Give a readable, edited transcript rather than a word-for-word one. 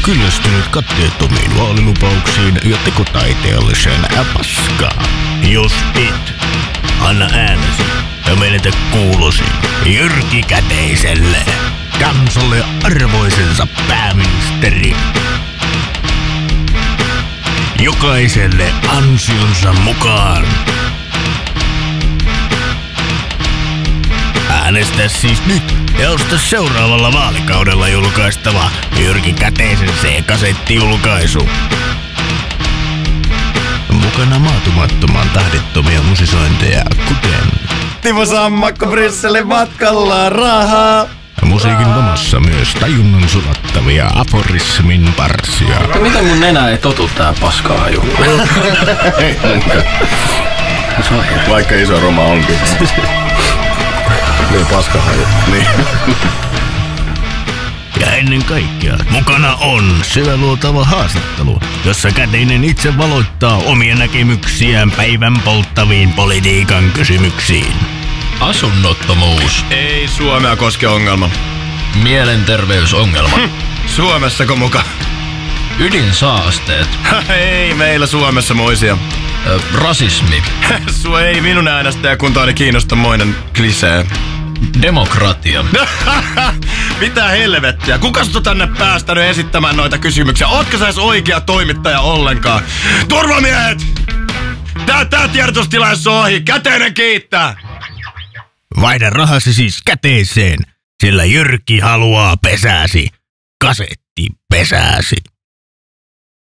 kyllästynyt katteettomiin vaalilupauksiin ja tekotaiteelliseen paskaan? Jos et, anna äänesi ja menetä kuulosi Jyrki Käteiselle, kansalle arvoisensa pääministeri. Jokaiselle ansionsa mukaan. Äänestä siis nyt ja osta seuraavalla vaalikaudella julkaistava Jyrki Käteisen C-kasettijulkaisu. Mukana maatumattoman tahdittomia musisointeja, kuten Timo Sammakko Brysselin matkalla rahaa. Musiikin lomassa myös tajunnan sulattavia aforismin parsia. Miten mun nenä ei totu tää paskahaju? Vaikka iso roma onkin. Niin paskahaju. Niin. Ja ennen kaikkea mukana on syväluotava haastattelu, jossa Käteinen itse valoittaa omia näkemyksiään päivän polttaviin politiikan kysymyksiin. Asunnottomuus. Ei Suomea koske ongelma. Mielenterveysongelma. Suomessako muka? Ydinsaasteet. Ei meillä Suomessa moisia. Rasismi. Sua ei minun äänestäjäkuntaani kiinnosta moinen klisee. Demokratia. Mitä helvettiä? Kuka sut on tänne päästänyt esittämään noita kysymyksiä? Ootko sä edes oikea toimittaja ollenkaan? Turvamiehet! Tää tiedotustilaisuus on ohi. Käteinen kiittää! Vaihda rahasi siis Käteiseen, sillä Jyrki haluaa pesääsi. Kasetti pesääsi.